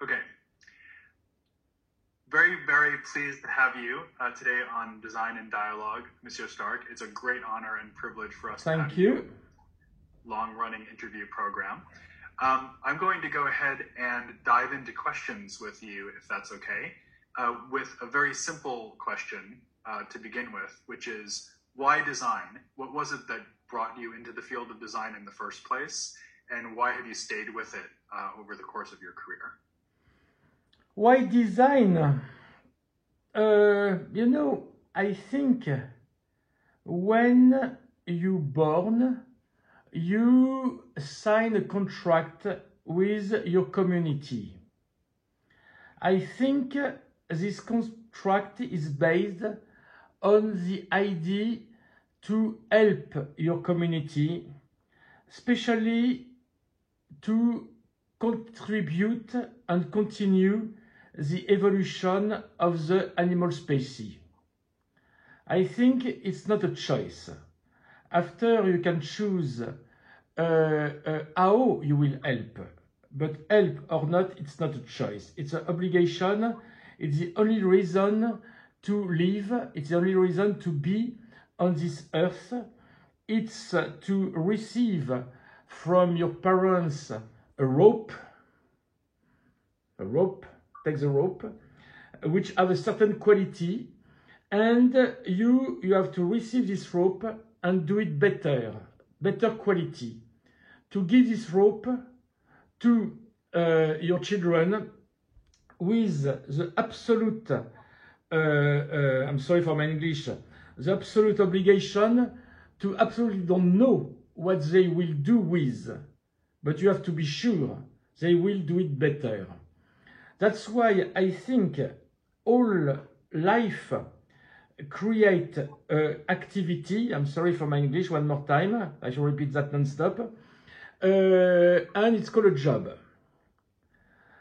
Okay. Very, very pleased to have you today on Design and Dialogue, Monsieur Stark. It's a great honor and privilege for us to have you. Long-running interview program. I'm going to go ahead and dive into questions with you, if that's okay, with a very simple question to begin with, which is, why design? What was it that brought you into the field of design in the first place? And why have you stayed with it over the course of your career? Why design? You know, I think when you're born, you sign a contract with your community. I think this contract is based on the idea to help your community, especially to contribute and continue the evolution of the animal species. I think it's not a choice. After you can choose how you will help, but help or not, it's not a choice. It's an obligation. It's the only reason to live. It's the only reason to be on this earth. It's to receive from your parents a rope, take the rope, which have a certain quality, and you have to receive this rope and do it better quality, to give this rope to your children with the absolute, I'm sorry for my English, the absolute obligation to absolutely don't know what they will do with, but you have to be sure they will do it better. That's why I think all life create activity. I'm sorry for my English one more time. I shall repeat that non-stop. And it's called a job.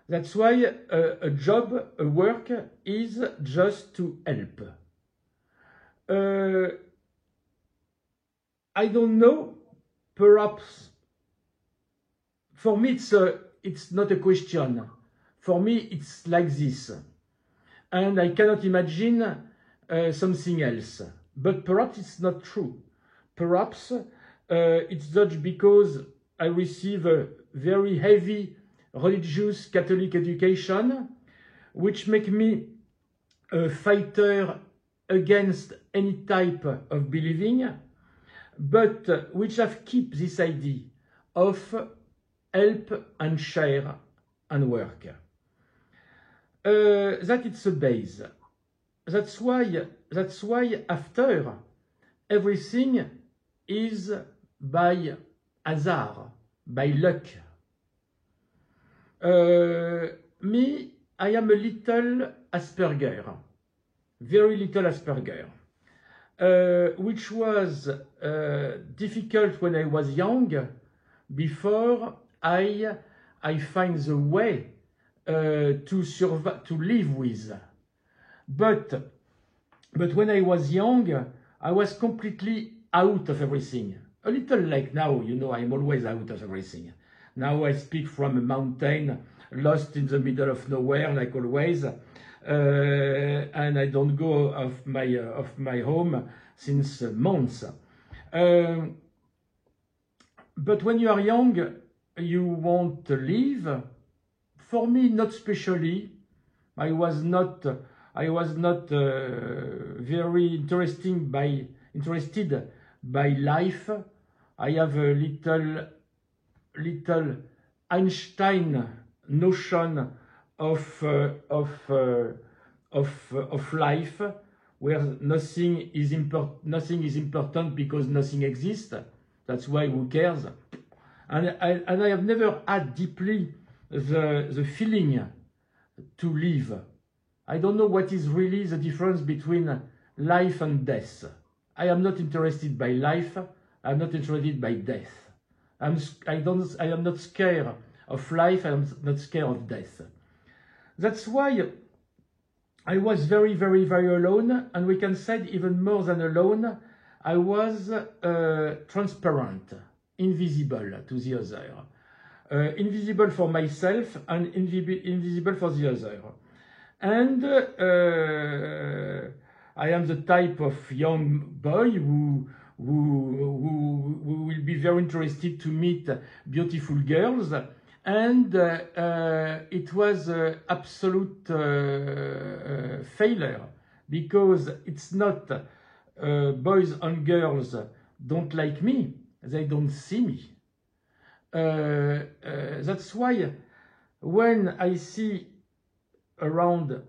That's why a job, a work, is just to help. I don't know. Perhaps for me it's not a question. For me, it's like this, and I cannot imagine something else. But perhaps it's not true. Perhaps it's just because I receive a very heavy religious Catholic education, which make me a fighter against any type of believing, but which have kept this idea of help and share and work. That it's a base. That's why after everything is by hazard, by luck. Me, I am a little Asperger, very little Asperger, which was difficult when I was young, before I find the way to survive, to live with. But when I was young, I was completely out of everything. A little like now, you know, I'm always out of everything. Now I speak from a mountain, lost in the middle of nowhere, like always, and I don't go off my home since months. But when you are young, you want to live. For me, not especially. I was not very interested by life. I have a little Einstein notion of life, where nothing is important because nothing exists. That's why who cares? And I have never had deeply the feeling to live. I don't know what is really the difference between life and death. I am not interested by life. I am not interested by death. I am not scared of life. I am not scared of death. That's why I was very, very, very alone, and we can say even more than alone. I was transparent, invisible to the other. invisible for myself and invisible for the other. And I am the type of young boy who will be very interested to meet beautiful girls. And it was an absolute failure, because it's not boys and girls don't like me, they don't see me. That's why when I see around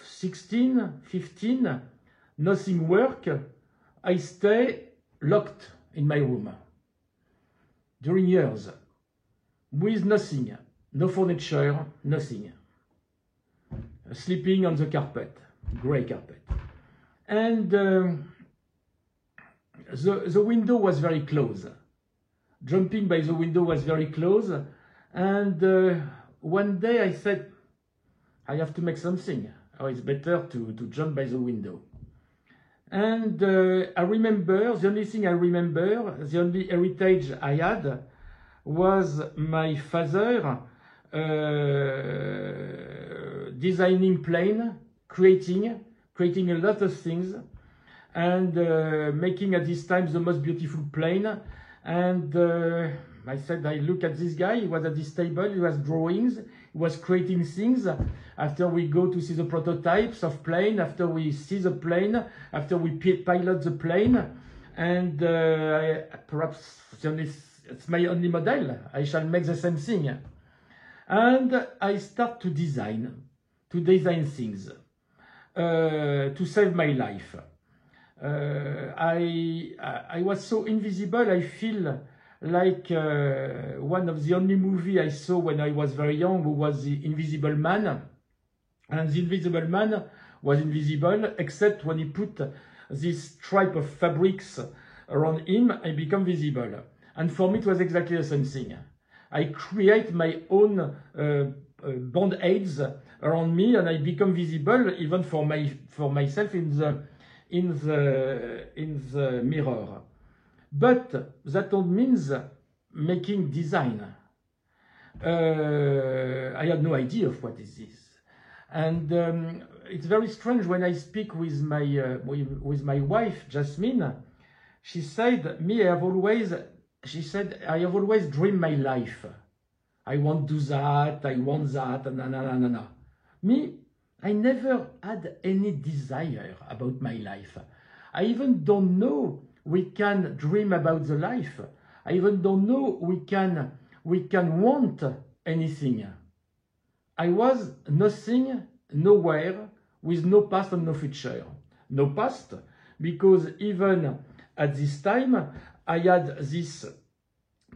16, 15, nothing work, I stay locked in my room during years, with nothing, no furniture, nothing. Sleeping on the carpet, grey carpet. And the window was very close. Jumping by the window was very close. And one day I said, I have to make something. Oh, it's better to jump by the window. And I remember, the only thing I remember, the only heritage I had was my father designing plane, creating a lot of things, and making at this time the most beautiful plane. And I said, I look at this guy, he was at this table, he was drawings, he was creating things. After we go to see the prototypes of plane, after we see the plane, after we pilot the plane, and perhaps it's my only model, I shall make the same thing. And I start to design things, to save my life. I was so invisible, I feel like one of the only movies I saw when I was very young, who was The Invisible Man. And the Invisible Man was invisible, except when he put this stripe of fabrics around him, I become visible. And for me, it was exactly the same thing. I create my own band-aids around me, and I become visible even for myself in the mirror. But that don't mean making design. I had no idea of what is this. And it's very strange when I speak with my wife, Jasmine. She said, I have always dreamed my life. I want to do that, I want that, na. Me, I never had any desire about my life. I even don't know we can dream about the life. I even don't know we can want anything. I was nothing, nowhere, with no past and no future. No past, because even at this time, I had this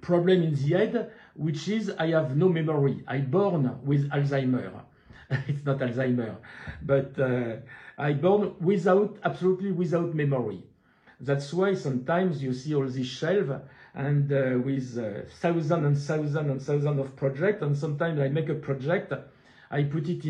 problem in the head, which is I have no memory. I born with Alzheimer. It's not Alzheimer, but I born absolutely without memory. That's why sometimes you see all these shelves and with thousands and thousands and thousands of projects, and sometimes I make a project, I put it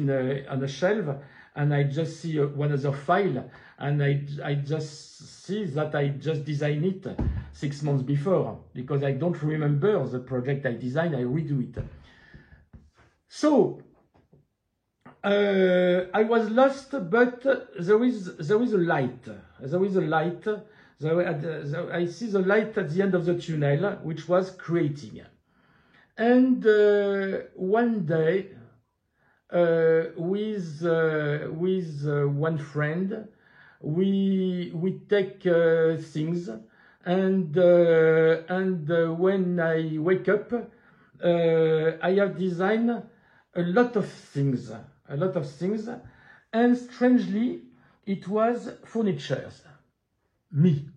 on a shelf, and I just see one other file, and I just see that I just designed it 6 months before, because I don't remember the project I designed, I redo it. So, I was lost, but there is a light. There is a light. I see the light at the end of the tunnel, which was creating. And one day, with one friend, we take things, and when I wake up, I have designed a lot of things, and strangely, it was furniture. Me,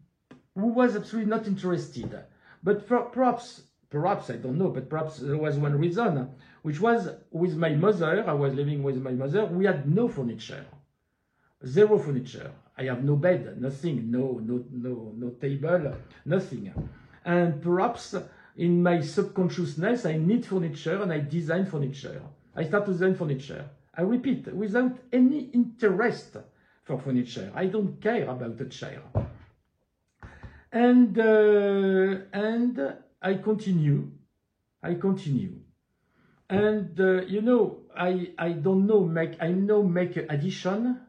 who was absolutely not interested. But perhaps, I don't know, but perhaps there was one reason, which was with my mother. I was living with my mother. We had no furniture, zero furniture. I have no bed, nothing, no table, nothing. And perhaps in my subconsciousness, I need furniture, and I design furniture. I start to design furniture. I repeat, without any interest for furniture. I don't care about a chair. And I continue I continue. And you know, I don't know I know make addition.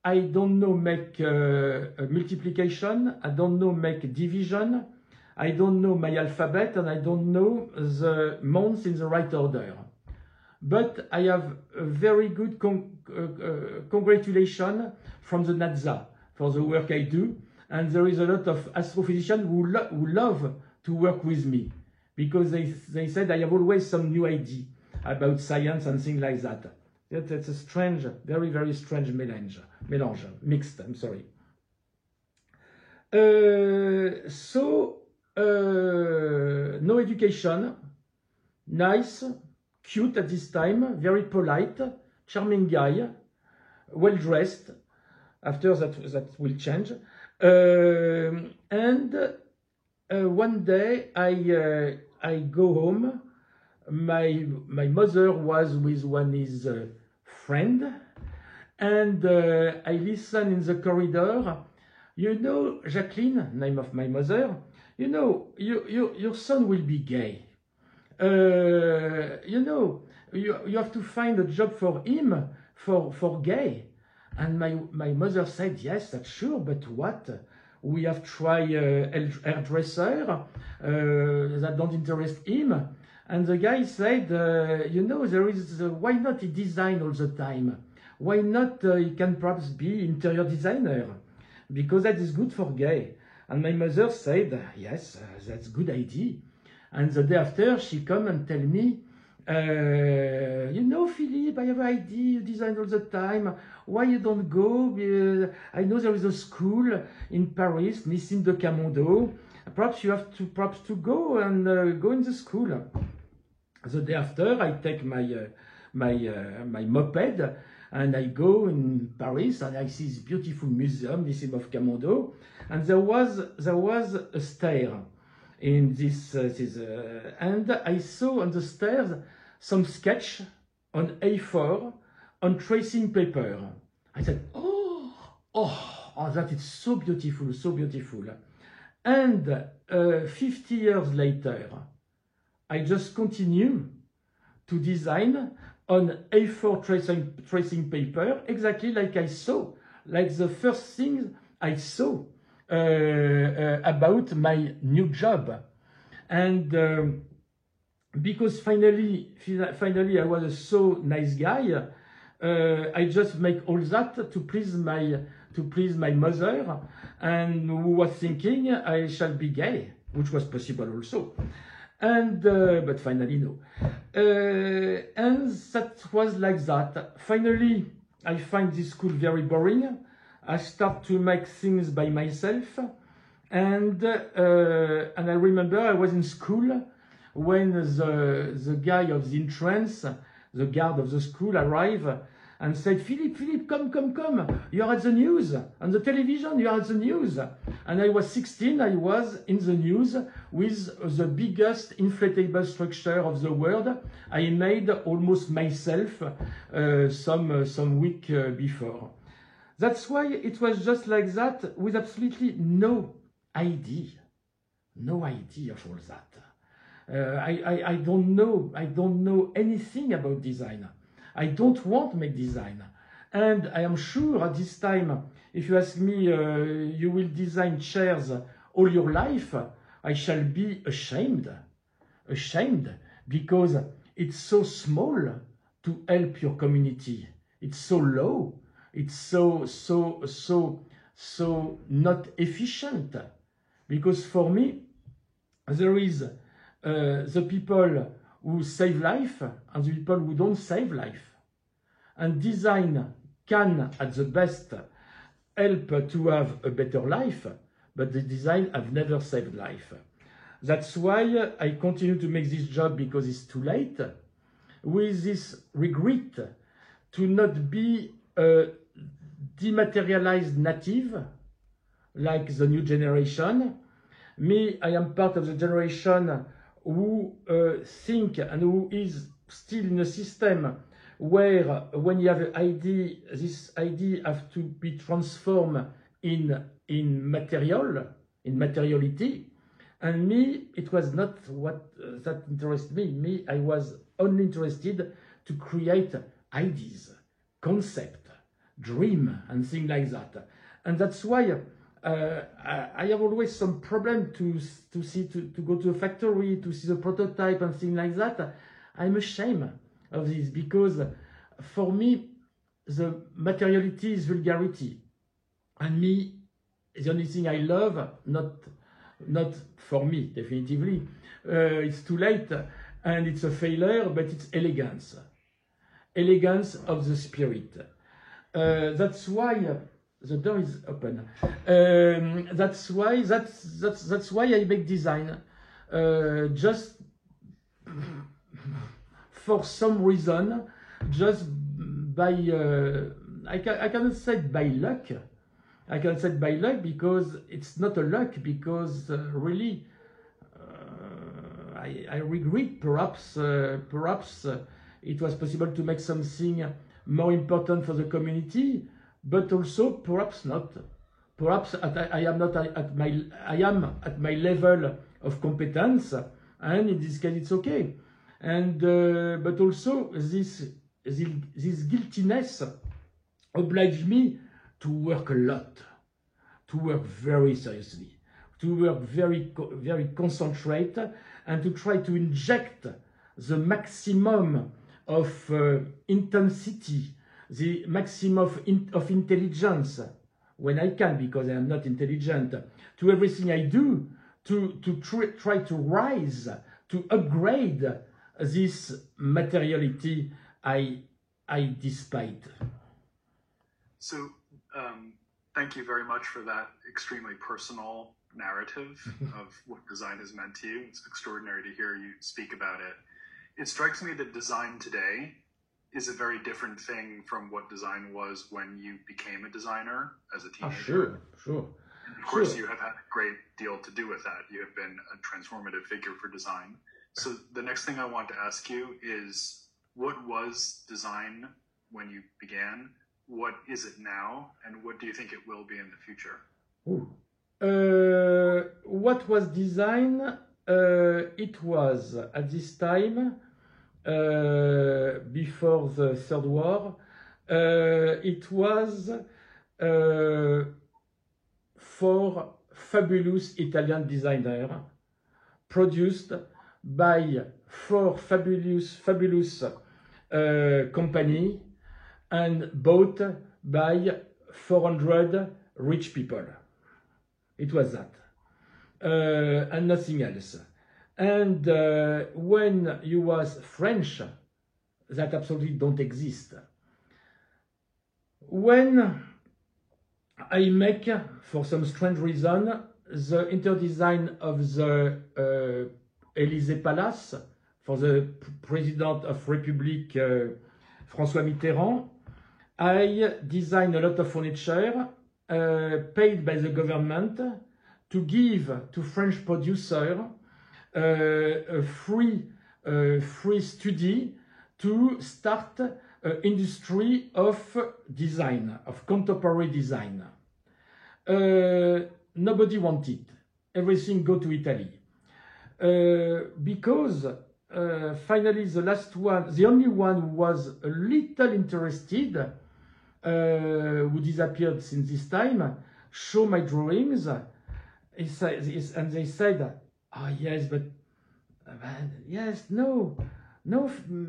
I don't know make multiplication. I don't know make division. I don't know my alphabet, and I don't know the months in the right order. But I have a very good congratulation from the NASA for the work I do. And there is a lot of astrophysicians who love to work with me, because they said I have always some new idea about science and things like that. It's a strange, very, very strange mixed, I'm sorry. No education, nice, cute at this time, very polite, charming guy, well dressed. After that will change. One day I go home. My mother was with his friend, and I listen in the corridor. You know, Jacqueline, name of my mother. You know, your son will be gay. You know, you have to find a job for him for gay. And my mother said, yes, that's sure, but what? We have tried hairdresser, that don't interest him. And the guy said, you know, there is, why not he design all the time? Why not he can perhaps be interior designer? Because that is good for gay. And my mother said, yes, that's a good idea. And the day after, she come and tell me, you know, Philippe, I have an idea, you design all the time. Why you don't go? I know there is a school in Paris, Nissim de Camondo. Perhaps you have to go and go in the school. The day after, I take my moped and I go in Paris and I see this beautiful museum, Nissim of Camondo, and there was a stair in this, and I saw on the stairs some sketch on A4 on tracing paper. I said, oh, that is so beautiful, so beautiful. And 50 years later, I just continue to design on A4 tracing paper, exactly like I saw, like the first thing I saw about my new job. And because finally I was a so nice guy, I just make all that to please my mother, and who was thinking I shall be gay, which was possible also. And but finally no. And that was like that. Finally, I find this school very boring. I start to make things by myself, and I remember I was in school when the guy of the entrance, the guard of the school, arrived and said, Philippe, come, you are at the news, on the television, you are at the news. And I was 16, I was in the news with the biggest inflatable structure of the world. I made almost myself some week before. That's why it was just like that, with absolutely no idea of all that. I don't know anything about design. I don't want to make design. And I am sure at this time, if you ask me, you will design chairs all your life, I shall be ashamed, because it's so small to help your community. It's so low. It's so not efficient. Because for me, there is the people who save life and the people who don't save life. And design can, at the best, help to have a better life, but the design have never saved life. That's why I continue to make this job, because it's too late, with this regret to not be a dematerialized native like the new generation. Me, I am part of the generation who think and who is still in a system where when you have an idea, this idea has to be transformed in materiality. And me, it was not what that interested me. Me, I was only interested to create ideas, concept, dream, and things like that. And that's why I have always some problem to go to a factory, to see the prototype and things like that. I'm ashamed of this because for me, the materiality is vulgarity. And me, the only thing I love, not for me, definitively, it's too late and it's a failure, but it's elegance. Elegance of the spirit. That's why the door is open. That's why I make design. Just for some reason, just by I cannot say by luck. I can say by luck because it's not a luck, because really I regret perhaps it was possible to make something more important for the community, but also perhaps not. Perhaps I am at my level of competence, and in this case it's okay. And but also this guiltiness obliged me to work a lot, to work very seriously, to work very concentrate, and to try to inject the maximum of intensity, the maximum of intelligence, when I can, because I am not intelligent, to everything I do, to try to rise, to upgrade this materiality I despise. So, thank you very much for that extremely personal narrative of what design has meant to you. It's extraordinary to hear you speak about it. It strikes me that design today is a very different thing from what design was when you became a designer as a teenager. Sure. And of course, you have had a great deal to do with that. You have been a transformative figure for design. So the next thing I want to ask you is, what was design when you began? What is it now? And what do you think it will be in the future? What was design? It was at this time, before the Third War, it was for fabulous Italian designers, produced by 4 fabulous companies, and bought by 400 rich people. It was that, and nothing else. And when you was French, that absolutely don't exist. When I make, for some strange reason, the interdesign of the Élysée Palace for the President of Republic, François Mitterrand, I designed a lot of furniture paid by the government to give to French producers a free study to start industry of design, of contemporary design. Nobody wanted. Everything go to Italy. Because finally the last one, the only one who was a little interested, who disappeared since this time, show my drawings, and they said, oh yes, but yes, no,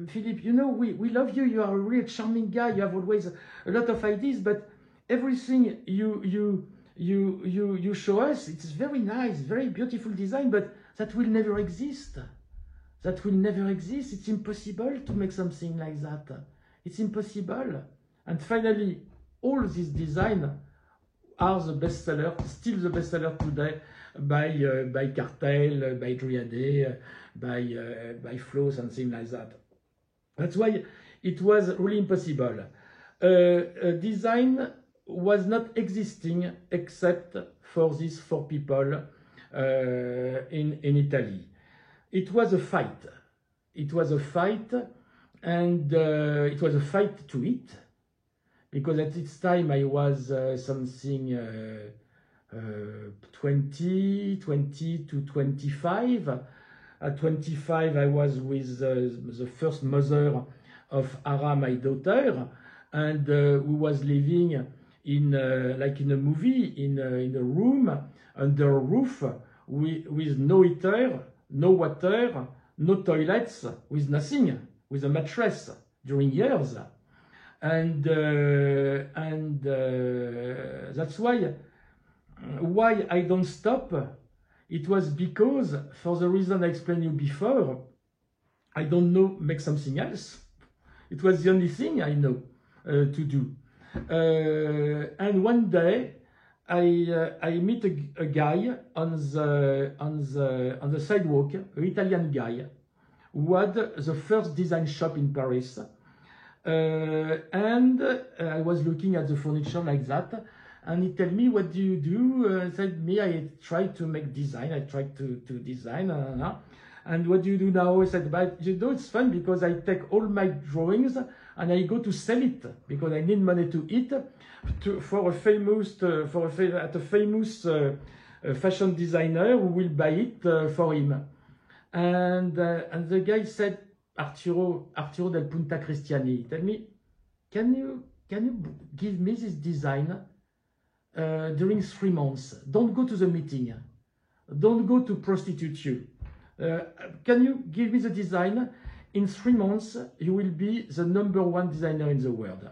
Philippe, you know, we love you, you are a really charming guy, you have always a lot of ideas, but everything you show us, it's very nice, very beautiful design, but that will never exist. That will never exist. It's impossible to make something like that. It's impossible. And finally, all these designs are the bestseller, still the bestseller today, by Cartel, by Driade, by Floss, and things like that. That's why it was really impossible. Design was not existing except for these 4 people in Italy. It was a fight. It was a fight, and it was a fight to eat, because at this time I was something 20 to 25. At 25, I was with the first mother of Ara, my daughter, and we was living in like in a movie, in a room under a roof with no heater, no water, no toilets, with nothing, with a mattress during years, and that's why I don't stop. It was because, for the reason I explained you before, I don't know make something else. It was the only thing I know to do. And one day I meet a guy on the sidewalk, an Italian guy, who had the first design shop in Paris. And I was looking at the furniture like that. And he told me, what do you do? I said, me, I try to make design. I try to design. And what do you do now? I said, but you know, it's fun because I take all my drawings and I go to sell it because I need money to eat for a famous fashion designer who will buy it for him. And the guy said, Arturo del Punta Cristiani, tell me, can you give me this design? During 3 months, don't go to the meeting, don't go to prostitute you. Can you give me the design? In 3 months, you will be the #1 designer in the world.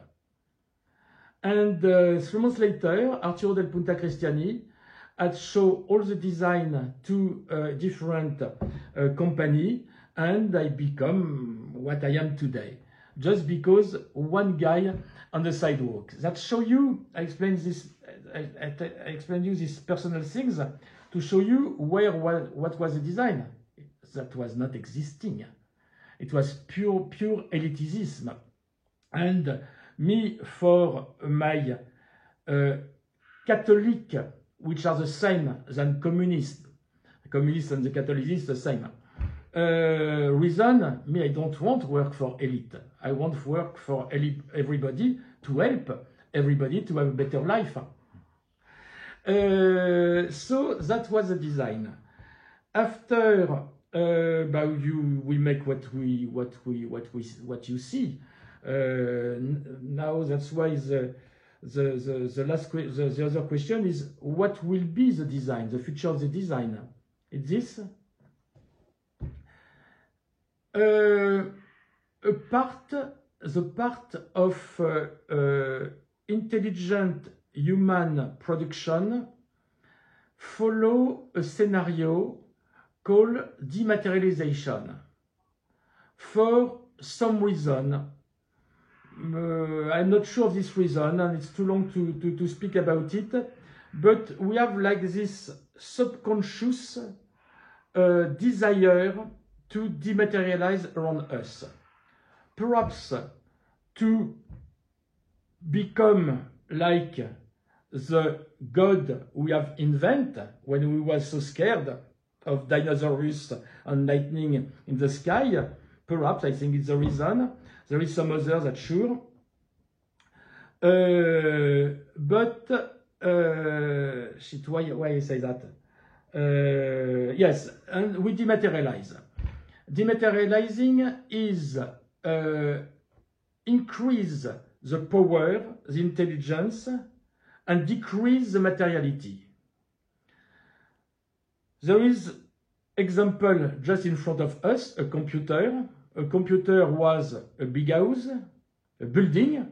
And 3 months later, Arturo del Punta Cristiani had shown all the design to different company, and I become what I am today, just because one guy on the sidewalk. That show you, I explained you these personal things to show you what was the design. That was not existing. It was pure elitism. And me, for my Catholic, which are the same than communist and the Catholicism the same, reason, me, I don't want to work for elite. I want to work for everybody, to help everybody to have a better life. So that was the design. After we make what you see. Now that's why the other question is, what will be the design, the future of the design? It's this. The part of intelligent human production follow a scenario called dematerialization. For some reason, I'm not sure of this reason, and it's too long to speak about it, but we have like this subconscious desire to dematerialize around us. Perhaps to become like the God we have invented when we were so scared of dinosaurs and lightning in the sky. Perhaps, I think it's the reason. There is some others that sure. But shit, why I say that? Yes, and we dematerialize. Dematerializing is increase the power, the intelligence, and decrease the materiality. There is example just in front of us, a computer. A computer was a big house, a building,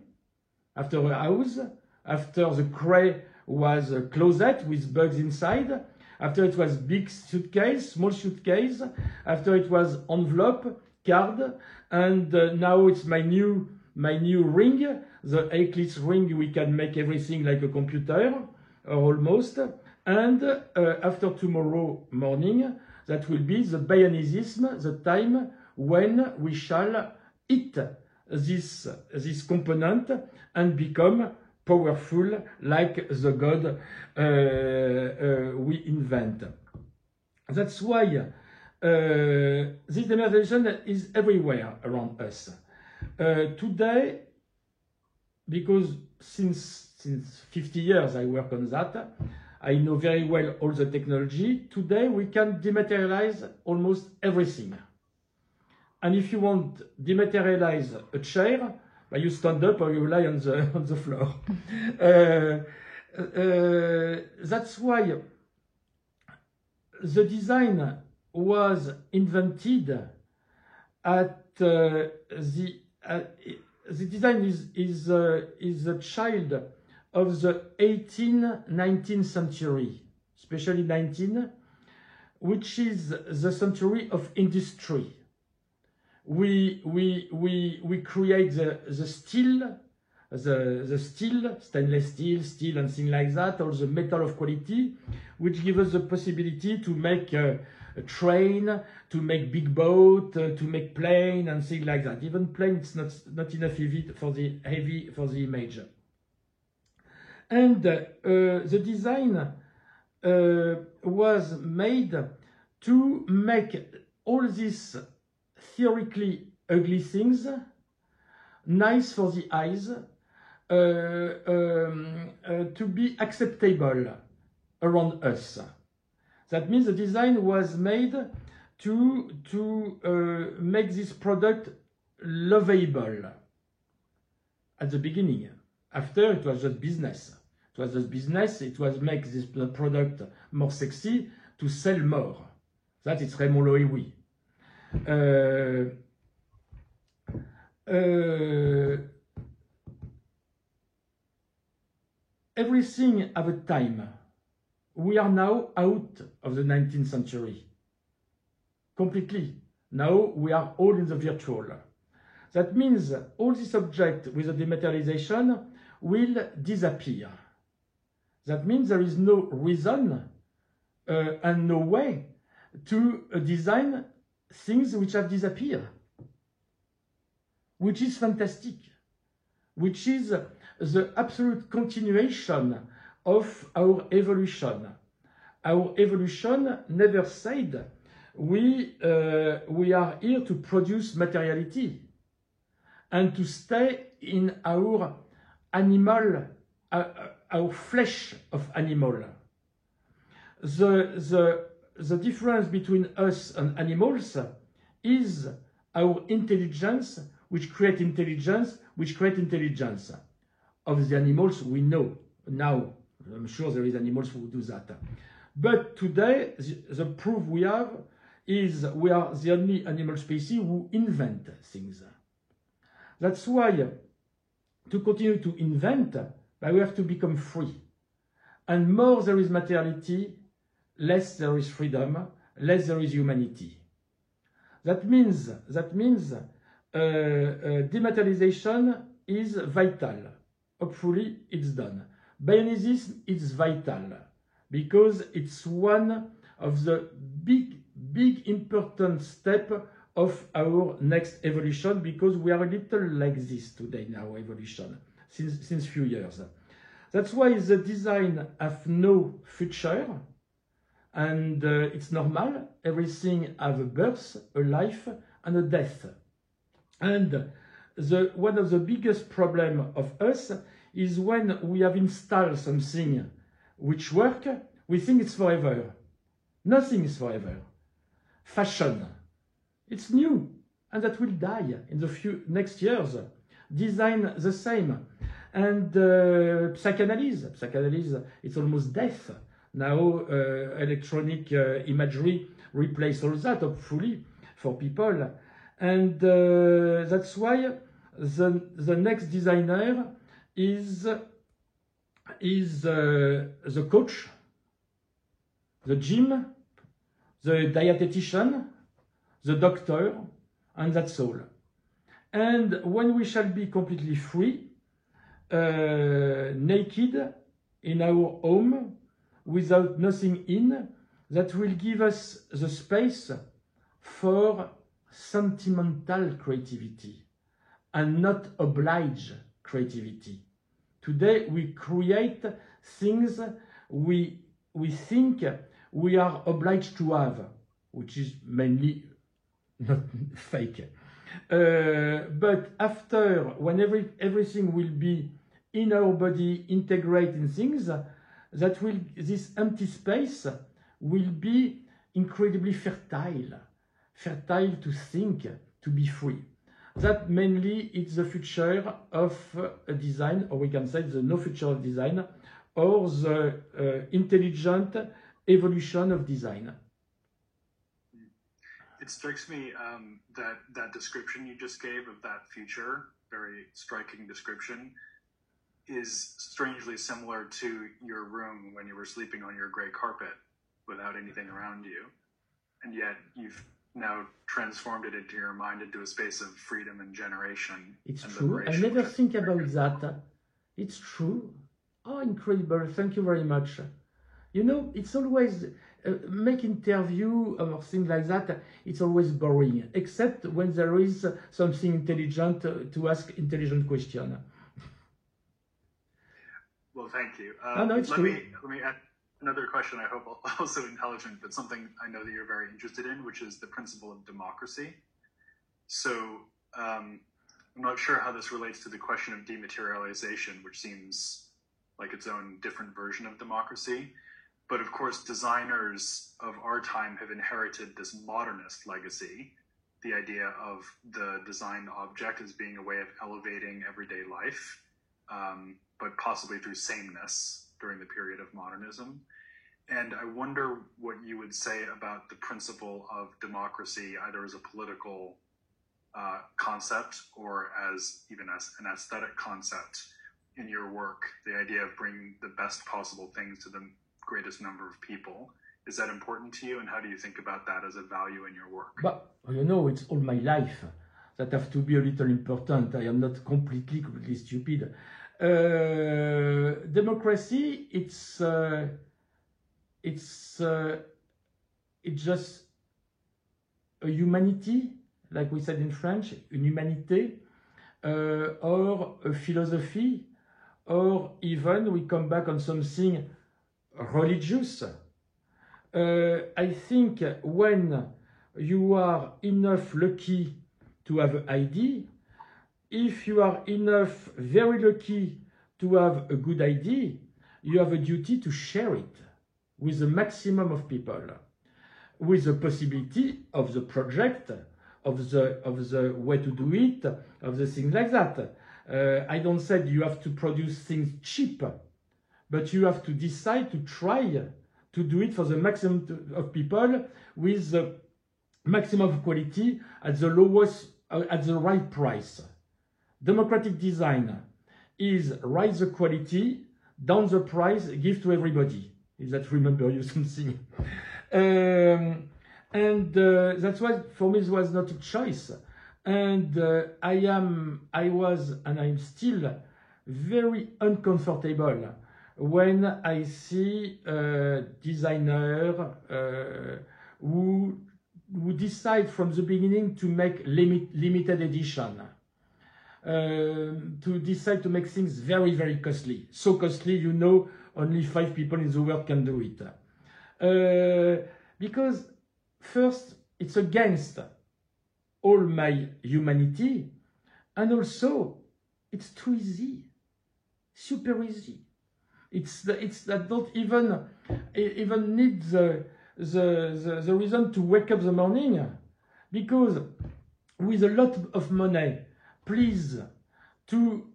after a house. After the cray was a closet with bugs inside. After it was big suitcase, small suitcase. After it was envelope, card, and now it's my new ring, the Eclipse ring. We can make everything like a computer, or almost. And after tomorrow morning, that will be the Bionism, the time when we shall eat this component and become powerful like the God we invent. That's why this dematerialization is everywhere around us. Today, because since 50 years I work on that, I know very well all the technology. Today we can dematerialize almost everything. And if you want dematerialize a chair, you stand up or you lie on the floor. That's why the design was invented at the design is a child of the 19th century, especially 19, which is the century of industry. We create the steel, the steel, stainless steel and things like that, or the metal of quality, which give us the possibility to make a train, to make big boat, to make plane and things like that. Even plane, it's not enough heavy for the image. And the design was made to make all these theoretically ugly things nice for the eyes, to be acceptable around us. That means the design was made to make this product lovable at the beginning. After, it was just business. It was just business. It was make this product more sexy to sell more. That is Raymond Loewy. Everything have a time. We are now out of the 19th century. Completely. Now we are all in the virtual. That means all this object with the dematerialization will disappear. That means there is no reason and no way to design things which have disappeared, which is fantastic, which is the absolute continuation of our evolution. Our evolution never said we are here to produce materiality and to stay in our animal, our flesh of animal. The difference between us and animals is our intelligence, which create intelligence, of the animals we know now. I'm sure there is animals who do that. But today, the proof we have is we are the only animal species who invent things. That's why, to continue to invent, we have to become free. And more there is materiality, less there is freedom, less there is humanity. That means dematerialization is vital. Hopefully it's done. Bionism is vital because it's one of the big important step of our next evolution, because we are a little like this today in our evolution since few years. That's why the design have no future, and it's normal. Everything have a birth, a life, and a death. And one of the biggest problem of us is when we have installed something which works, we think it's forever. Nothing is forever. Fashion, it's new, and that will die in the next years. Design the same. And psychanalysis, it's almost death. Now electronic imagery replace all that, hopefully, for people. And that's why the next designer is the coach, the gym, the dietitian, the doctor, and that's all. And when we shall be completely free, naked in our home, without nothing in, that will give us the space for sentimental creativity and not oblige creativity. Today we create things we think we are obliged to have, which is mainly not fake. But after, when everything will be in our body, integrating things, that will, this empty space will be incredibly fertile to think, to be free. That mainly is the future of design, or we can say the no future of design, or the intelligent evolution of design. It strikes me that description you just gave of that future, very striking description, is strangely similar to your room when you were sleeping on your gray carpet without anything around you. And yet you've now transformed it into your mind into a space of freedom and generation. It's true. I never think about that. It's true. Oh, incredible. Thank you very much. You know, it's always, make interview or things like that, it's always boring, except when there is something intelligent to ask intelligent question. Well, thank you. No, it's true. Let me add another question, I hope also intelligent, but something I know that you're very interested in, which is the principle of democracy. So I'm not sure how this relates to the question of dematerialization, which seems like its own different version of democracy. But of course, designers of our time have inherited this modernist legacy, the idea of the design object as being a way of elevating everyday life, but possibly through sameness during the period of modernism. And I wonder what you would say about the principle of democracy, either as a political concept or as even as an aesthetic concept in your work, the idea of bringing the best possible things to the greatest number of people. Is that important to you, and how do you think about that as a value in your work? But you know, it's all my life that have to be a little important. I am not completely stupid. Democracy, it's just a humanity, like we said in French, une humanité, or a philosophy, or even we come back on something religious. I think when you are enough lucky to have an ID, if you are enough very lucky to have a good idea, you have a duty to share it with the maximum of people, with the possibility of the project, of the way to do it, of the things like that. I don't say you have to produce things cheap, but you have to decide to try to do it for the maximum of people with the maximum of quality at the lowest, at the right price. Democratic design is raise the quality, down the price, give to everybody. If that remember you something. That's why for me it was not a choice. And I was and I'm still very uncomfortable when I see a designer who decide from the beginning to make limited edition. To decide to make things very, very costly. So costly, you know, only 5 people in the world can do it. Because first, it's against all my humanity, and also, it's too easy, super easy. It's that don't even need the reason to wake up the morning, because with a lot of money, please to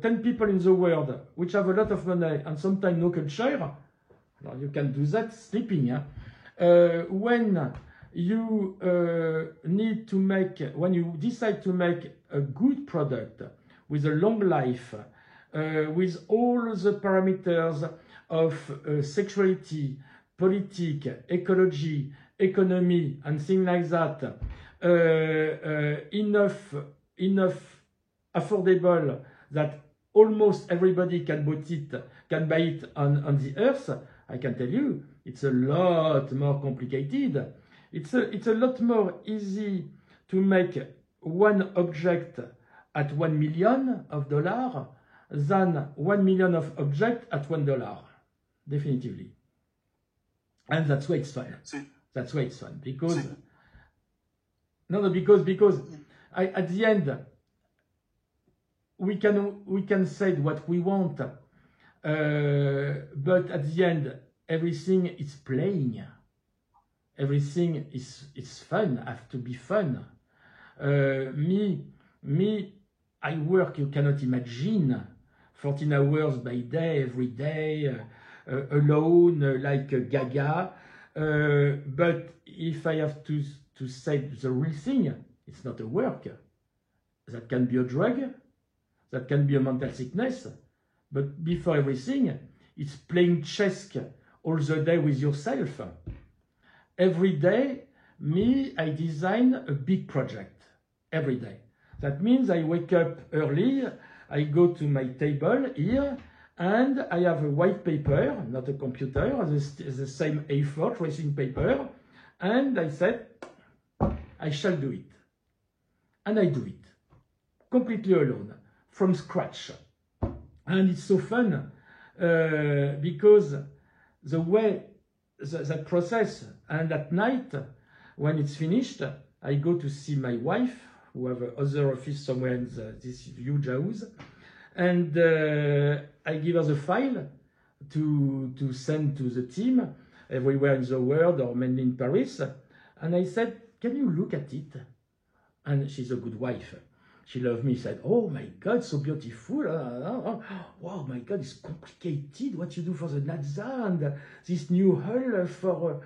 10 people in the world which have a lot of money and sometimes no culture, you can do that sleeping. When you need to make, when you decide to make a good product with a long life, with all the parameters of sexuality, politics, ecology, economy, and things like that, enough affordable that almost everybody can buy it on the earth, I can tell you, it's a lot more complicated. It's a lot more easy to make one object at $1 million than 1 million of objects at $1. Definitively. And that's why it's fun. That's why it's fun. Because because at the end we can say what we want, but at the end, everything is playing. Everything is fun, have to be fun. Me, I work, you cannot imagine, 14 hours by day, every day, alone, like a gaga. But if I have to say the real thing, it's not a work. That can be a drug, that can be a mental sickness, but before everything, it's playing chess all the day with yourself. Every day, I design a big project. Every day. That means I wake up early, I go to my table here, and I have a white paper, not a computer, the same A4 tracing paper, and I said, I shall do it. And I do it, completely alone, from scratch. And it's so fun, because the way, that process, and at night, when it's finished, I go to see my wife, who have another office somewhere in this huge house, and I give her the file to send to the team everywhere in the world, or mainly in Paris, and I said, can you look at it? And she's a good wife. She loved me, said, oh my God, so beautiful. Wow, my God, it's complicated what you do for the NASA, and this new hull for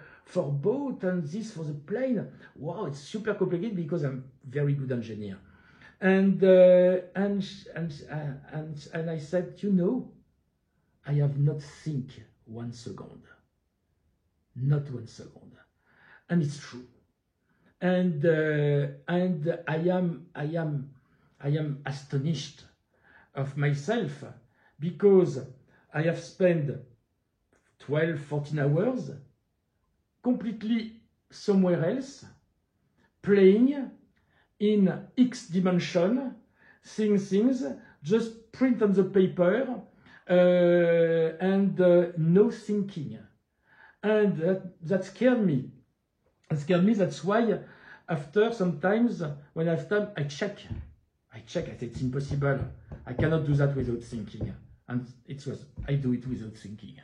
boat, and this for the plane. Wow, it's super complicated because I'm very good engineer. And I said, you know, I have not think 1 second. Not 1 second. And it's true. And I am astonished of myself, because I have spent 12, 14 hours completely somewhere else, playing in X dimension, seeing things, just print on the paper, and no thinking. And that scared me. It scared me, that's why after, sometimes, when I have time, I check, I said, it's impossible. I cannot do that without thinking. And I do it without thinking.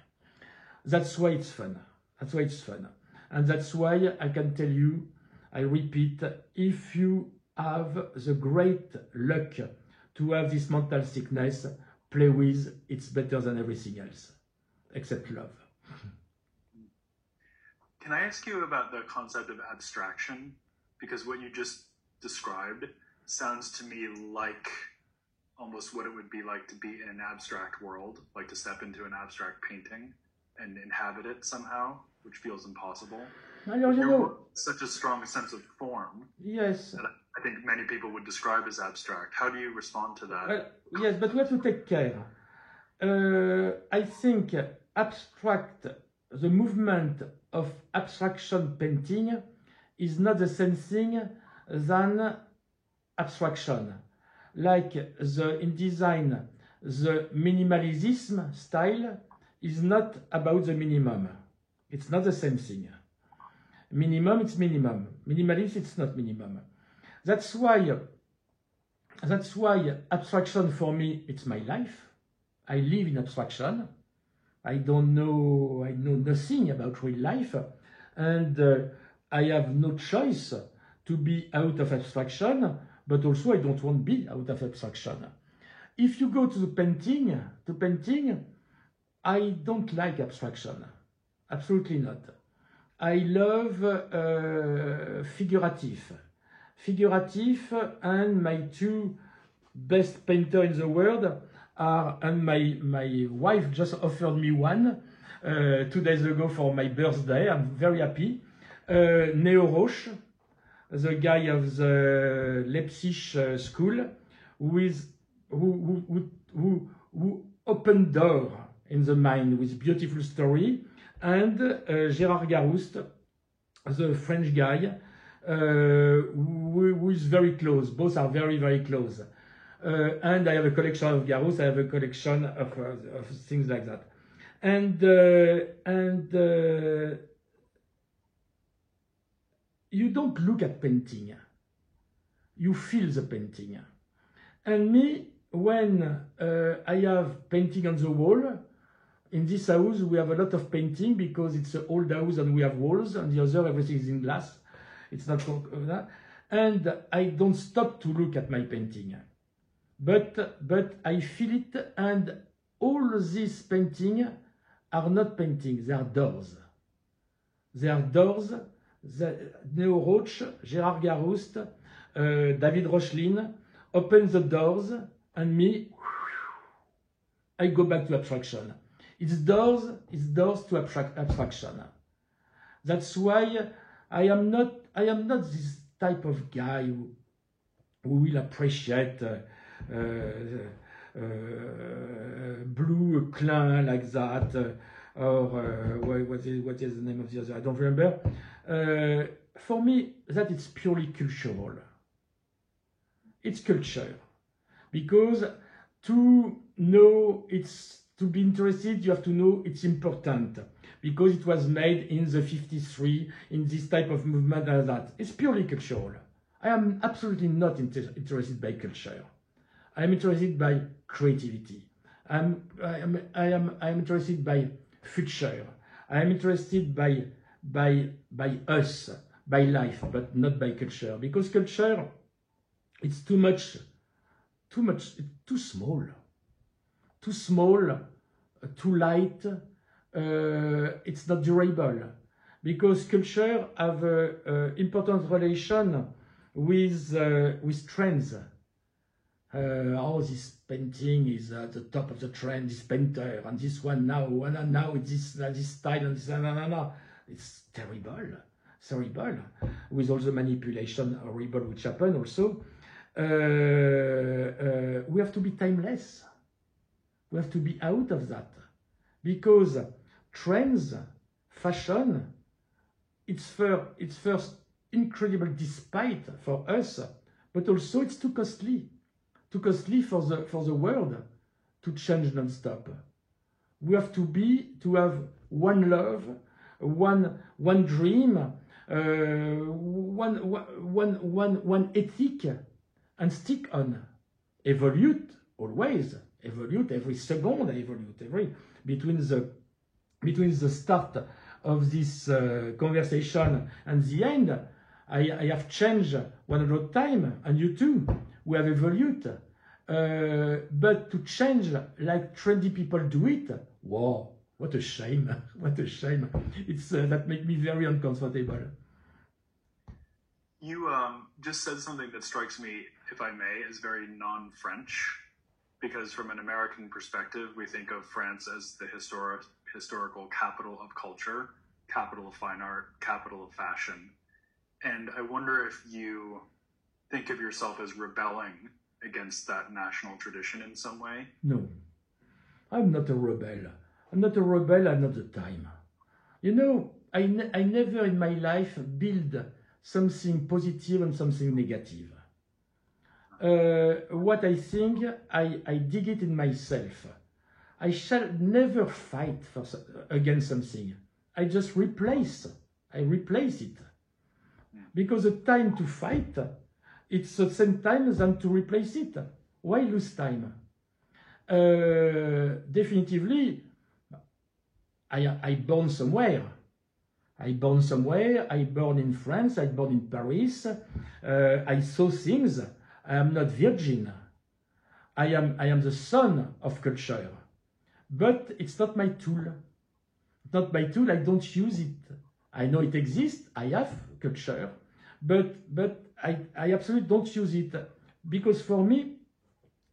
That's why it's fun. That's why it's fun. And that's why I can tell you, I repeat, if you have the great luck to have this mental sickness, play with, it's better than everything else, except love. Can I ask you about the concept of abstraction? Because what you just described sounds to me like almost what it would be like to be in an abstract world, like to step into an abstract painting and inhabit it somehow, which feels impossible. You're such a strong sense of form. Yes. That I think many people would describe as abstract. How do you respond to that? Yes, but we have to take care. I think abstract, the movement of abstraction painting is not the same thing than abstraction. Like in design, the minimalism style is not about the minimum. It's not the same thing. Minimum, it's minimum. Minimalist, it's not minimum. That's why abstraction for me, it's my life. I live in abstraction. I know nothing about real life, and I have no choice to be out of abstraction, but also I don't want to be out of abstraction. If you go to the painting, I don't like abstraction. Absolutely not. I love figurative, and my two best painters in the world are, and my wife just offered me one 2 days ago for my birthday. I'm very happy. Neo Roche, the guy of the Leipzig school, who opened door in the mind with beautiful story, and Gérard Garouste, the French guy, who is very close. Both are very, very close. And I have a collection of Garouste. I have a collection of things like that. And you don't look at painting. You feel the painting. And me, when I have painting on the wall, in this house, we have a lot of painting because it's an old house and we have walls, and the other, everything is in glass. It's not that. And I don't stop to look at my painting. But I feel it, and all these paintings are not paintings, they are doors. They are doors. Neo Roach, Gérard Garouste, David Rochlin open the doors, and me, I go back to abstraction. It's doors to abstraction. That's why I am not this type of guy who will appreciate blue Klein like that, or what is the name of the other? I don't remember. For me, that is purely cultural. It's culture, because to know to be interested, you have to know it's important, because it was made in the 53 in this type of movement and that. It's purely cultural. I am absolutely not interested by culture. I am interested by creativity. I am interested by future. I am interested by us, by life, but not by culture, because culture, it's too small, too light. It's not durable, because culture have an important relation with trends. This painting is at the top of the trend, this painter, and this one now it's this style, and this, no. It's terrible, with all the manipulation horrible which happen also. We have to be timeless. We have to be out of that, because trends, fashion, it's first incredible despite for us, but also it's too costly for the world to change non-stop. We have to have one love, one dream, one ethic, and stick on. Evolute always. Evolute every second. Evolute between the start of this conversation and the end. I have changed 100 times, and you too. We have evolved. But to change like trendy people do it, wow, what a shame! What a shame! It's that makes me very uncomfortable. You just said something that strikes me, if I may, as very non-French, because from an American perspective, we think of France as the historical capital of culture, capital of fine art, capital of fashion. And I wonder if you think of yourself as rebelling against that national tradition in some way? No, I'm not a rebel. I'm not a rebel, I'm not the time. You know, I never in my life build something positive and something negative. What I think, I dig it in myself. I shall never fight against something. I just replace it. Because the time to fight, it's the same time than to replace it. Why lose time? Definitively, I born somewhere. I born in France, I born in Paris. I saw things. I am not virgin. I am the son of culture. But it's not my tool. Not my tool, I don't use it. I know it exists, I have culture, but I absolutely don't use it, because for me,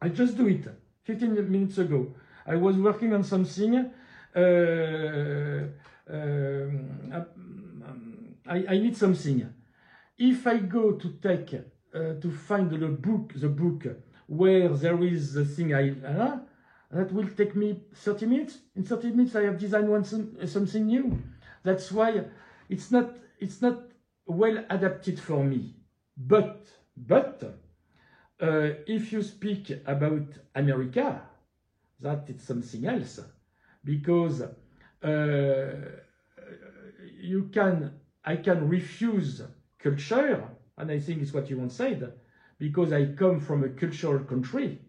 I just do it. 15 minutes ago, I was working on something. I need something. If I go to find the book where there is the thing that will take me 30 minutes. In 30 minutes, I have designed something new. That's why it's not well adapted for me. But if you speak about America, that it's something else, because I can refuse culture, and I think it's what you once said, because I come from a cultural country.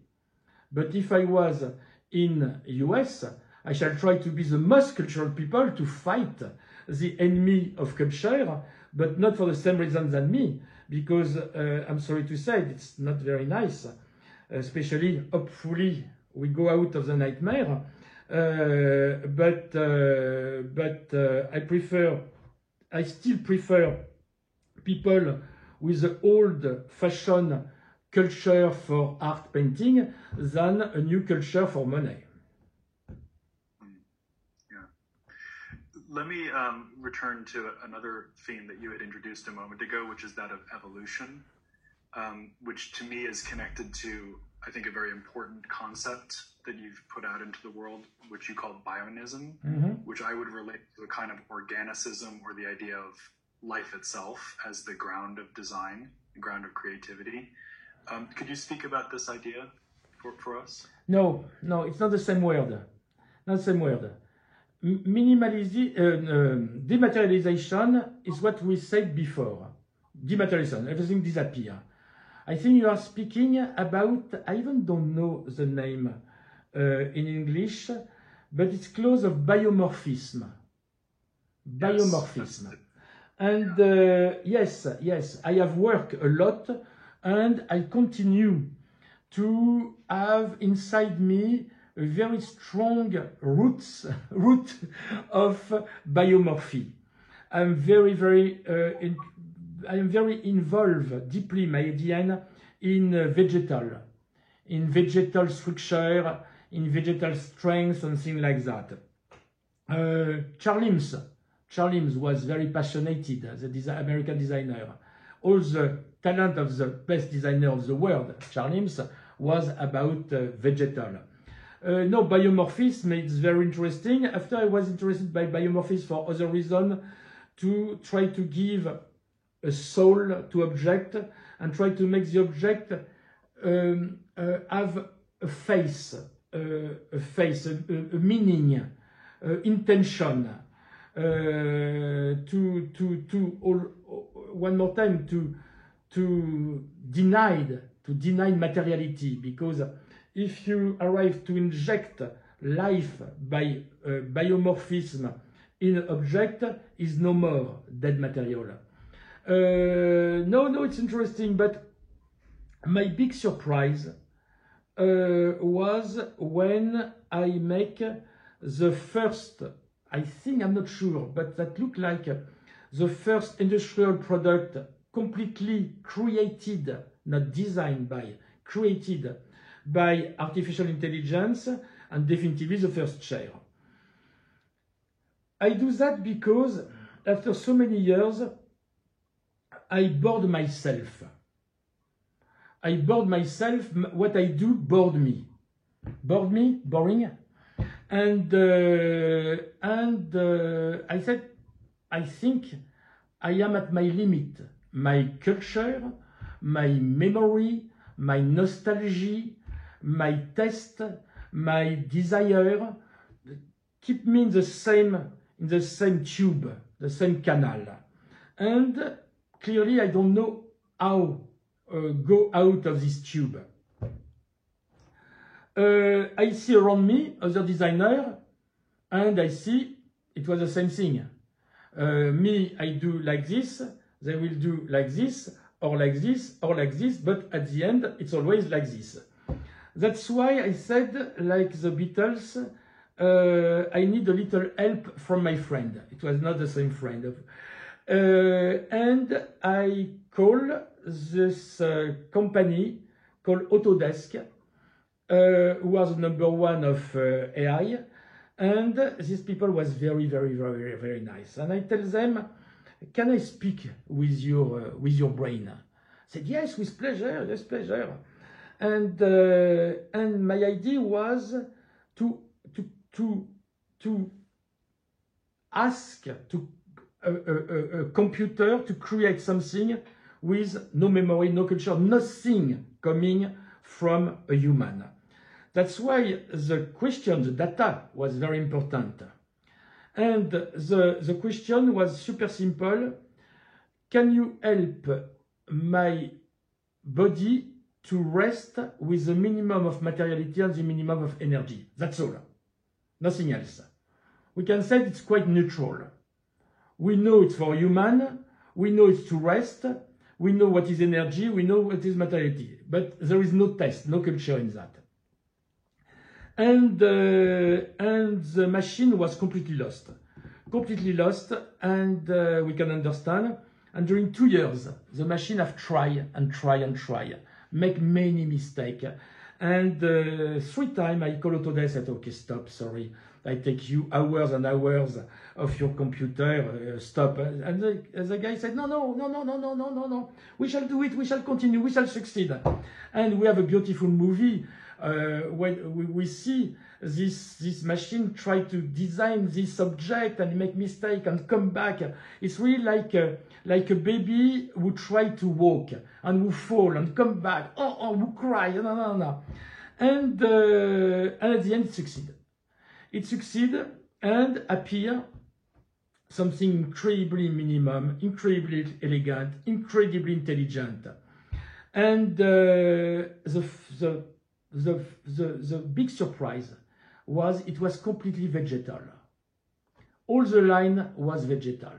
But if I was in US, I shall try to be the most cultural people to fight the enemy of culture, but not for the same reason than me, because I'm sorry to say it's not very nice, especially hopefully we go out of the nightmare, but I still prefer people with the old-fashioned culture for art painting than a new culture for money. Let me return to another theme that you had introduced a moment ago, which is that of evolution, which to me is connected to, I think, a very important concept that you've put out into the world, which you call bionism, which I would relate to a kind of organicism, or the idea of life itself as the ground of design, the ground of creativity. Could you speak about this idea for us? No, it's not the same word. Not the same word. Dematerialization is what we said before. Dematerialization, everything disappears. I think you are speaking about, I even don't know the name in English, but it's close of biomorphism. Biomorphism. And yes, I have worked a lot, and I continue to have inside me a very strong root of biomorphy. I'm very involved deeply, my ADN, in vegetal structure, in vegetal strength, and things like that. Charles Eames was very passionate, the American designer. All the talent of the best designer of the world, Charles Eames, was about vegetal. No, biomorphism, it's very interesting. After I was interested by biomorphism for other reasons, to try to give a soul to object and try to make the object have a face, a meaning, intention. One more time to deny materiality, because if you arrive to inject life by biomorphism in an object, is no more dead material. No, it's interesting, but my big surprise was when I make the first, I think, I'm not sure, but that looked like the first industrial product completely created, not designed by, created by artificial intelligence, and definitely the first chair. I do that because after so many years, I bored myself. What I do bored me. Boring. And I said, I think I am at my limit. My culture, my memory, my nostalgia, my taste, my desire keep me in the same tube, the same canal. And clearly I don't know how go out of this tube. I see around me other designer, and I see it was the same thing. Me, I do like this, they will do like this, or like this, or like this, but at the end, it's always like this. That's why I said, like the Beatles, I need a little help from my friend. It was not the same friend. And I call this company called Autodesk, who was '1 of AI, and these people was very nice. And I tell them, can I speak with your brain? I said, yes, with pleasure, yes, pleasure. And my idea was to ask a computer to create something with no memory, no culture, nothing coming from a human. That's why the question, the data, was very important. And the question was super simple. Can you help my body to rest with the minimum of materiality and the minimum of energy? That's all. nothing else. We can say it's quite neutral. We know it's for human, we know it's to rest, we know what is energy, we know what is materiality, but there is no test, no culture in that. And the machine was completely lost, and we can understand. And during 2 years, the machine have tried and tried and tried, make many mistakes. And 3 times I call Autodesk and said, okay, stop, sorry. I take you hours and hours of your computer, stop. And the guy said, no. We shall do it, we shall continue, we shall succeed. And we have a beautiful movie when we see this machine try to design this object and make mistake and come back. It's really like a baby who try to walk and who fall and come back, who cry, no. And at the end it succeeded. It succeeded and appear something incredibly minimum, incredibly elegant, incredibly intelligent. And the big surprise was it was completely vegetal. All the line was vegetal.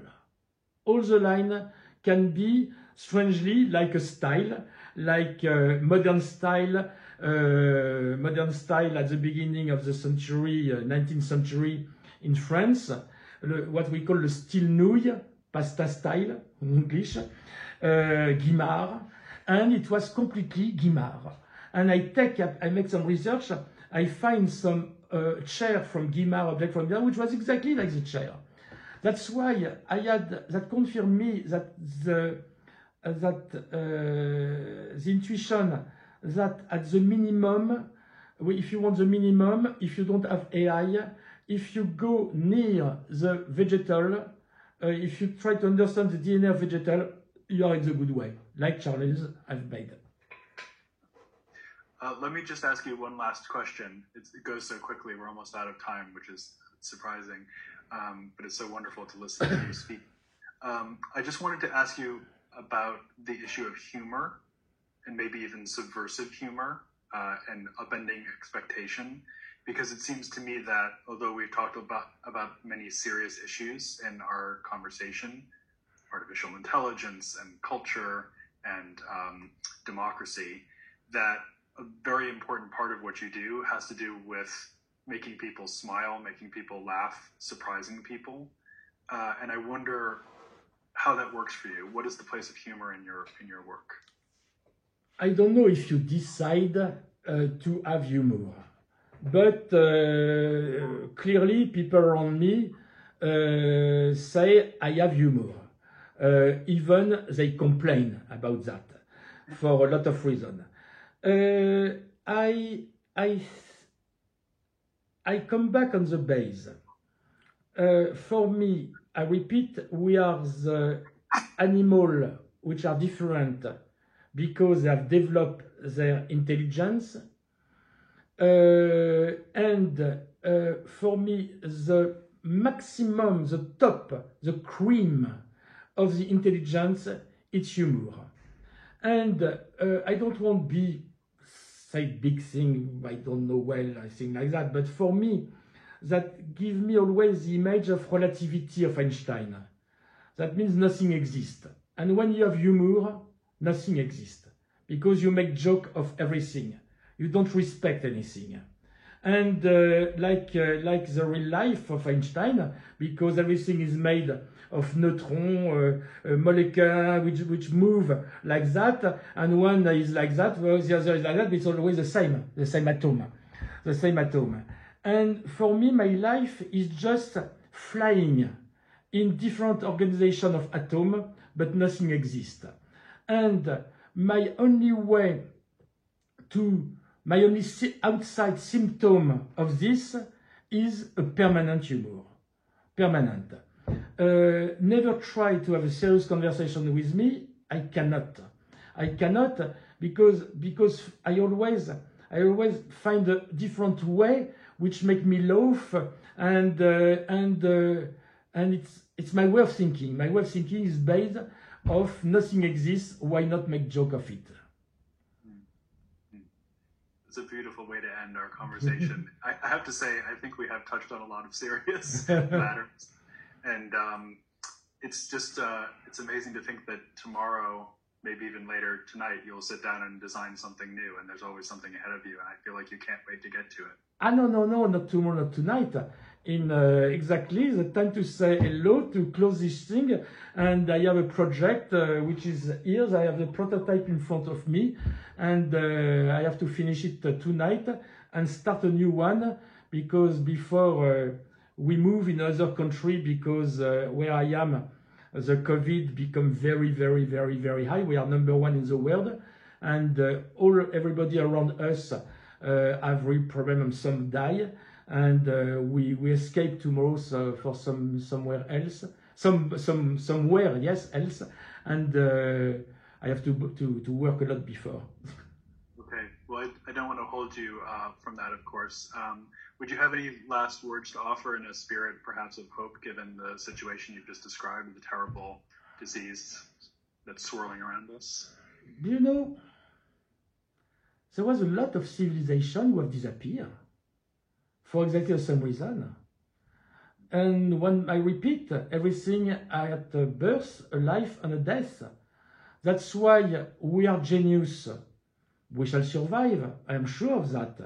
All the line can be strangely like a style, like modern style at the beginning of the century, 19th century in France, what we call the style nouille, pasta style in English, Guimard, and it was completely Guimard. And I make some research, I find some chair from Guimard, object from Guimard, which was exactly like the chair. That's why I had, that confirmed me that the intuition that at the minimum, if you want the minimum, if you don't have AI, if you go near the vegetal, if you try to understand the DNA of vegetal, you are in the good way, like Charles has made. Let me just ask you one last question. It goes so quickly, we're almost out of time, which is surprising, but it's so wonderful to listen to you speak. I just wanted to ask you about the issue of humor, and maybe even subversive humor and upending expectation, because it seems to me that although we've talked about many serious issues in our conversation, artificial intelligence and culture and democracy, that a very important part of what you do has to do with making people smile, making people laugh, surprising people. And I wonder how that works for you. What is the place of humor in your work? I don't know if you decide to have humor, but clearly people around me say I have humor. Even they complain about that for a lot of reasons. I come back on the base. For me, I repeat, we are the animal which are different because they have developed their intelligence. And for me, the maximum, the top, the cream of the intelligence, it's humor. And I don't want to be, say, big thing, I don't know well, I think like that, but for me, that gives me always the image of relativity of Einstein. That means nothing exists. And when you have humor, nothing exists, because you make joke of everything. You don't respect anything. And like the real life of Einstein, because everything is made of neutrons, molecules which move like that, and one is like that, whereas the other is like that, but it's always the same atom. And for me, my life is just flying in different organizations of atoms, but nothing exists. And my only way to, my only outside symptom of this is a permanent humor. Permanent. Never try to have a serious conversation with me. I cannot because I always find a different way which make me laugh, and it's my way of thinking. My way of thinking is based of nothing exists. Why not make joke of it? It's a beautiful way to end our conversation. I have to say, I think we have touched on a lot of serious matters. And it's just, it's amazing to think that tomorrow, maybe even later tonight, you'll sit down and design something new, and there's always something ahead of you, and I feel like you can't wait to get to it. No, not tomorrow, not tonight. In exactly the time to say hello, to close this thing, and I have a project which is here. I have the prototype in front of me, and I have to finish it tonight and start a new one, because before we move in another country, because where I am, the COVID become very, very, very, very high. We are #1 in the world, and everybody around us have real problem, and some die, and we escape tomorrow for somewhere else, somewhere else, and I have to work a lot before. Okay, well, I don't want to hold you from that, of course. Would you have any last words to offer in a spirit, perhaps, of hope, given the situation you've just described, the terrible disease that's swirling around us? You know, there was a lot of civilization who have disappeared for exactly the same reason. And when I repeat, everything at a birth, a life, and a death. That's why we are genius. We shall survive, I am sure of that.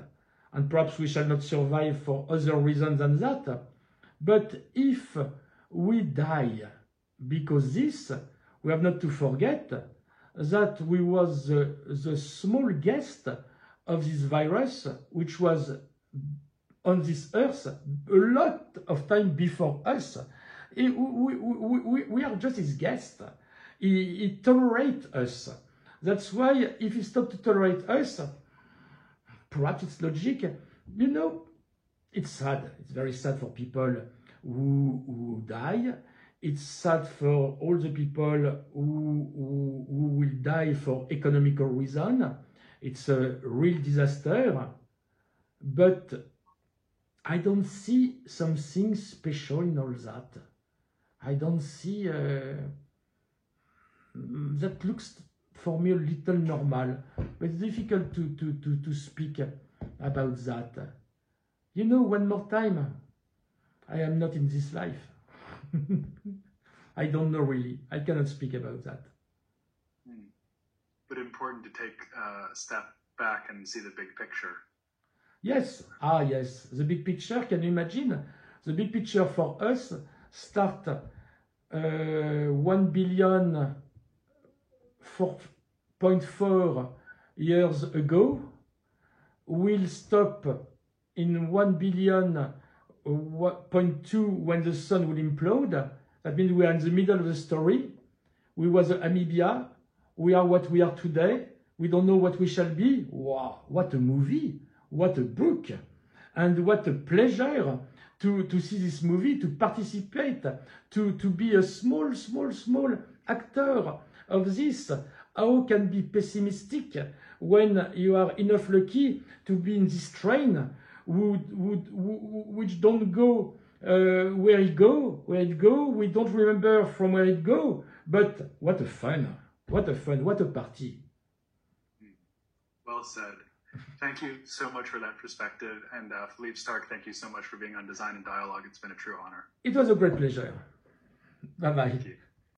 And perhaps we shall not survive for other reasons than that. But if we die because this, we have not to forget that we was the small guest of this virus, which was on this earth a lot of time before us. We are just his guest. He tolerates us. That's why if he stopped to tolerate us, perhaps it's logic. You know, it's sad. It's very sad for people who die. It's sad for all the people who will die for economical reason. It's a real disaster. But I don't see something special in all that. I don't see that looks for me a little normal, but it's difficult to speak about that. You know, one more time, I am not in this life. I don't know really. I cannot speak about that. But important to take a step back and see the big picture. Yes, yes, the big picture, can you imagine? The big picture for us start 1 billion 4.4 years ago, will stop in 1 billion 0.2 when the sun will implode. That means we are in the middle of the story. We was amoeba. We are what we are today. We don't know what we shall be. Wow, what a movie. What a book. And what a pleasure to see this movie, to participate, to be a small actor of this. How can be pessimistic when you are enough lucky to be in this train which don't go where it go, we don't remember from where it go, but what a fun, what a party. Well said. Thank you so much for that perspective, and Philippe Starck, thank you so much for being on Design and Dialogue. It's been a true honor. It was a great pleasure. Bye-bye. Thank you.